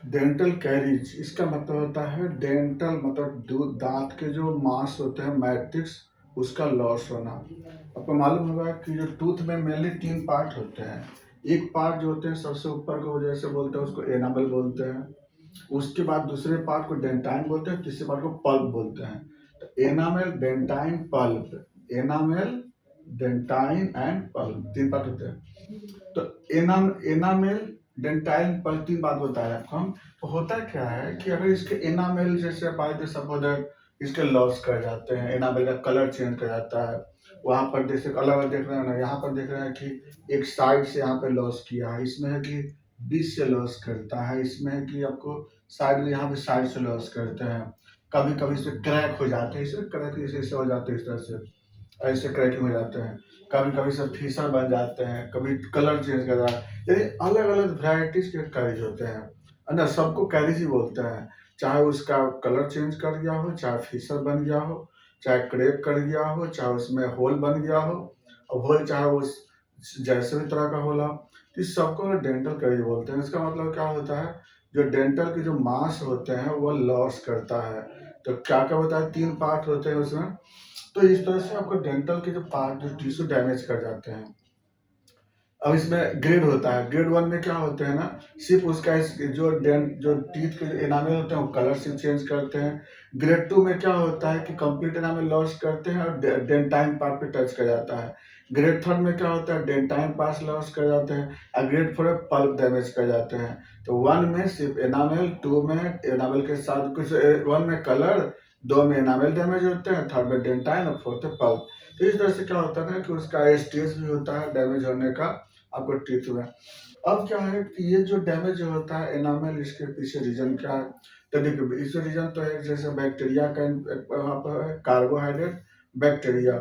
Dental caries इसका मतलब होता है डेंटल मतलब दांत के जो मांस होते हैं मैट्रिक्स उसका लॉस होना। आपको मालूम होगा कि जो टूथ में मेनली 3 पार्ट होते हैं। एक पार्ट जो होते हैं सबसे ऊपर को जैसे बोलते हैं उसको एनामल बोलते हैं। उसके बाद दूसरे पार्ट को डेंटाइन बोलते हैं, तीसरे पार्ट को पल्प बोलते हैं। तो enamel, dentine, pulp. Enamel, dentine and pulp 3 part होते हैं। तो एनामेल, डेंटाइल पर 3 बात बताया आपको हम। तो होता क्या है कि अगर इसके एनामेल जैसे बाय द सपोज इसके लॉस कर जाते हैं, एनामेल का कलर चेंज कर जाता है। वहां पर जैसे अलग अलग देख रहे हैं ना, यहाँ पर देख रहे हैं कि एक साइड से यहाँ पे लॉस किया है, इसमें है कि बीच से लॉस करता है, इसमें है कि आपको साइड में यहाँ पे साइड से लॉस करते हैं। कभी कभी इसमें क्रैक हो जाते हैं, इसमें क्रैक ऐसे हो जाते हैं, इस तरह से ऐसे क्रैकिंग हो जाते हैं। कभी कभी सब फीसर बन जाते हैं, कभी कलर चेंज कर रहा है, यानी अलग अलग वैरायटीज के कैरीज होते हैं, है ना। सबको कैरीज ही बोलते हैं, चाहे उसका कलर चेंज कर गया हो, चाहे फीसर बन गया हो, चाहे क्रैक कर गया हो, चाहे उसमें होल बन गया हो। और होल चाहे वो जैसे भी तरह का होला, तो इस सबको डेंटल कैरीज बोलते हैं। इसका मतलब क्या होता है, जो डेंटल के जो मांस होते हैं वो लॉस करता है। तो क्या क्या होता है, 3 पार्ट होते हैं उसमें। तो इस तरह से आपको डेंटल के जो पार्ट जो टिश्यू डैमेज कर जाते हैं। अब इसमें ग्रेड होता है। ग्रेड 1 में क्या होते हैं ना, सिर्फ उसका जो टीथ के जो एनामल होते हैं वो कलर सिर्फ चेंज करते हैं। ग्रेड 2 में क्या होता है कि कंप्लीट एनामल लॉस करते हैं और डेंटाइन पार्ट पे टच कर जाता है। ग्रेड 3 में क्या होता है, डेंटाइन पार्ट लॉस कर जाते हैं और ग्रेड 4 में पल्प डैमेज कर जाते हैं। तो 1 में सिर्फ एनामल, 2 में एनामल के साथ कुछ 1 में कलर, 2 में एनामल डैमेज होते हैं, 3rd में डेंटाइन और 4th में पल्प। तो इस तरह से क्या होता है ना कि उसका स्टेज भी होता है डैमेज होने का आपको टीथ में। अब क्या है कि ये जो डैमेज होता है एनामल, इसके पीछे रीजन क्या है। तो देखिए इसका रीजन तो है जैसे बैक्टीरिया का, वहाँ पर है कार्बोहाइड्रेट, बैक्टीरिया।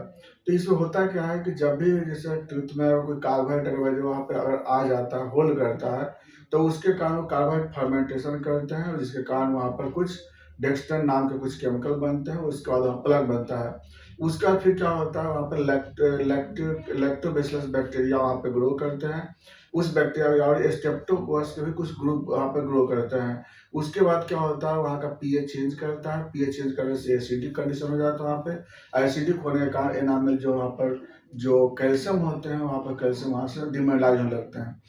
तो इसमें होता क्या है कि जब भी जैसे टूथ में कोई कार्बोहाइड्रेट वहाँ पे अगर आ जाता है, होल करता है, तो उसके कारण कार्बोहाइड्रेट फर्मेंटेशन करते हैं और जिसके कारण वहाँ पर कुछ डेक्स्ट्रन नाम के कुछ केमिकल बनते हैं, उसके बाद वहाँ प्लग बनता है। उसका फिर क्या होता है, वहाँ पे लैक्टोबैसिलस बैक्टीरिया वहाँ पे ग्रो करते हैं। उस बैक्टीरिया और स्ट्रेप्टोकोकस के भी कुछ ग्रुप वहाँ पे ग्रो करते हैं। उसके बाद क्या होता है, वहाँ का पीएच चेंज करता है। पीएच चेंज करने से एसिडिक कंडीशन हो जाता है वहाँ पे। एसिडिक होने के कारण एनामल जो वहाँ पर जो कैल्शियम होते हैं, वहाँ पर कैल्शियम वहाँ से डिमिनराइज होने लगते हैं।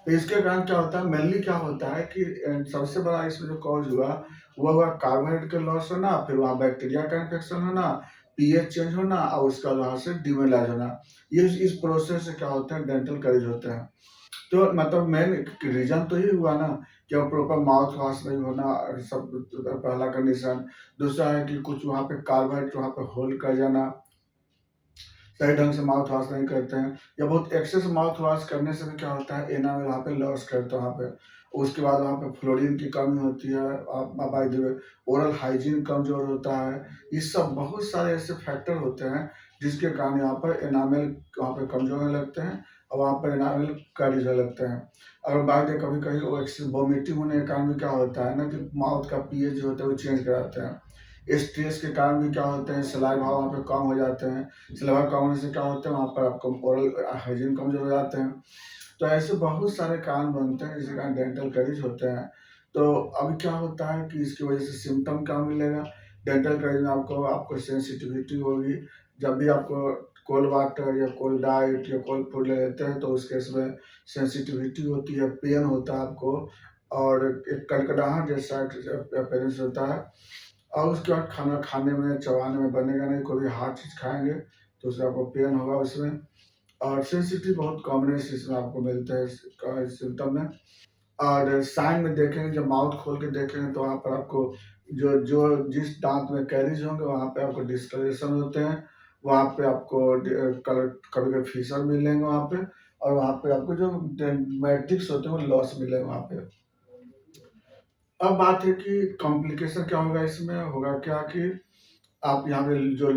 तो इसके कारण क्या होता है, मेनली क्या होता है कि सबसे बड़ा इसमें जो कॉज हुआ वो हुआ कार्बोहाइड्रेट का लॉस होना, फिर वहाँ बैक्टीरिया का इन्फेक्शन होना, पीएच चेंज होना और उसका वहाँ से डिमिनराइज होना। ये इस प्रोसेस से क्या होता है, डेंटल कैरीज होते हैं। तो मतलब मेन रीजन तो ये हुआ ना कि प्रॉपर माउथ वॉश नहीं होना और सब, पहला कंडीशन। दूसरा है कि कुछ वहाँ पे कार्बोहाइड्रेट वहाँ पे होल्ड कर जाना, सही ढंग से माउथ वॉश नहीं करते हैं, या बहुत एक्सेस माउथ वॉश करने से भी क्या होता है, एनामल वहाँ पे लॉस करता है वहाँ पे। उसके बाद वहाँ पे फ्लोरीन की कमी होती है, by the way oral hygiene कमजोर होता है। ये सब बहुत सारे ऐसे फैक्टर होते हैं जिसके कारण यहाँ पर एनामल वहाँ पे कमजोर होने लगते हैं और वहाँ पर एनामल कैरीज होने लगते हैं। और बाय द कभी कभी वो एक्सेस वोमिटिंग होने के कारण भी क्या होता है ना कि माउथ का पीएच जो होता है वो चेंज कराते हैं। स्ट्रेस के कारण भी क्या होते हैं, सलाइवा वहाँ पे कम हो जाते हैं। सलाइवा कम होने से क्या होता है, वहाँ पर आपको ओरल हाइजीन कमजोर हो जाते हैं। तो ऐसे बहुत सारे कारण बनते हैं जिसके कारण डेंटल कैरीज होते हैं। तो अभी क्या होता है कि इसकी वजह से सिम्टम क्या मिलेगा, डेंटल कैरीज में आपको आपको सेंसिटिविटी होगी। जब भी आपको कोल्ड वाटर या कोल्ड डाइट या कोल्ड फूड ले लेते हैं तो उस केस में सेंसिटिविटी होती है, पेन होता है आपको, और एक कड़कड़ाहट जैसा अपीयरेंस होता है। और उसके बाद खाना खाने में, चबाने में बनेगा नहीं। कोई भी हार्ड चीज़ खाएंगे तो उससे आपको पेन होगा उसमें। और सेंसिटिव बहुत कॉमनेस इसमें आपको मिलता है सिम्टम में। और साइन में देखेंगे, जब माउथ खोल के देखेंगे तो वहाँ पर आपको जो जो जिस दांत में कैरीज होंगे वहाँ पे आपको डिस्कलरेशन होते हैं। वहाँ पे आपको कलर, कभी कभी फीसर मिलेंगे वहाँ पे। और वहाँ पे आपको जो मैट्रिक्स होते हैं वो लॉस मिलेंगे वहाँ पे। अब बात है कि कॉम्प्लिकेशन क्या होगा, इसमें होगा क्या कि आप यहाँ पे जो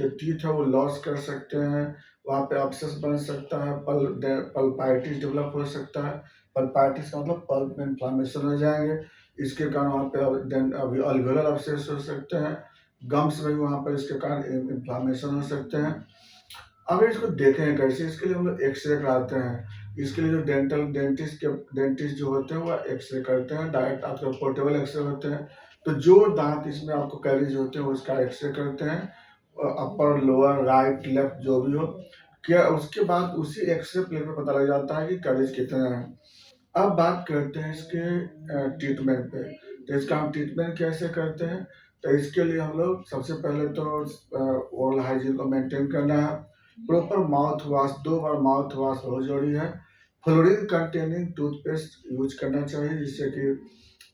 टीथ है वो लॉस कर सकते हैं। वहाँ पे अब्सेस बन सकता है, पल्पाइटिस डेवलप हो सकता है। पल्पाइटिस का मतलब पल्प में इन्फ्लामेशन हो जाएंगे। इसके कारण वहाँ पे अभी अल्वेलर अब्सेस हो सकते हैं। गम्स में भी वहाँ पर इसके कारण इन्फ्लामेशन हो सकते हैं। अगर इसको देखें कैसे, इसके लिए हम लोग एक्सरे कराते हैं। इसके लिए जो डेंटिस्ट जो होते हैं वो एक्सरे करते हैं, डायरेक्ट आपके पोर्टेबल एक्सरे होते हैं। तो जो दांत इसमें आपको कैरीज होते हैं उसका एक्सरे करते हैं, अपर लोअर राइट लेफ्ट जो भी हो, क्या उसके बाद उसी एक्सरे प्लेट में पता लग जाता है कि कैरीज कितने हैं। अब बात करते हैं इसके ट्रीटमेंट पे। तो इसका हम ट्रीटमेंट कैसे करते हैं? तो इसके लिए हम लोग सबसे पहले तो ओरल हाइजीन को मेंटेन करना है। प्रॉपर माउथ वॉश, 2 बार माउथ वॉश बहुत ज़रूरी है। फ्लोरीन कंटेनिंग टूथपेस्ट यूज करना चाहिए जिससे कि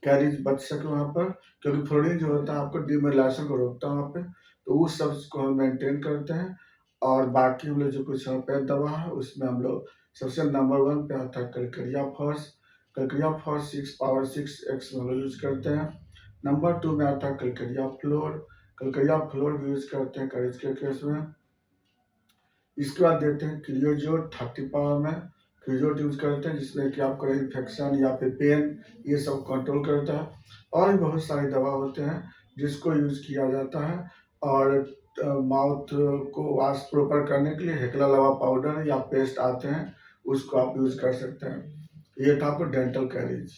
कैरीज बच सके वहाँ पर, क्योंकि फ्लोरीन जो होता है आपको डीमेलाइजेशन को रोकता है वहाँ पे। तो उस सब को हम मेंटेन करते हैं। और बाकी हम लोग जो कुछ होम्योपैथ दवा है उसमें हम लोग सबसे नंबर 1 पे आता है कलकरिया फॉस। कलकरिया फॉस 6 पावर 6x हम लोग यूज करते हैं। नंबर 2 में आता है कलकरिया फ्लोर। कलकरिया फ्लोर भी यूज करते हैं कैरीज के केस में। इसके बाद देते हैं क्रियोजोट 30 पावर में। क्रियोजोट यूज करते हैं जिसमें कि आपका इन्फेक्शन या फिर पेन ये सब कंट्रोल करता है। और भी बहुत सारी दवा होते हैं जिसको यूज किया जाता है। और माउथ को वॉश प्रॉपर करने के लिए हेक्ला लवा पाउडर या पेस्ट आते हैं, उसको आप यूज कर सकते हैं। ये था आपको डेंटल कैरीज।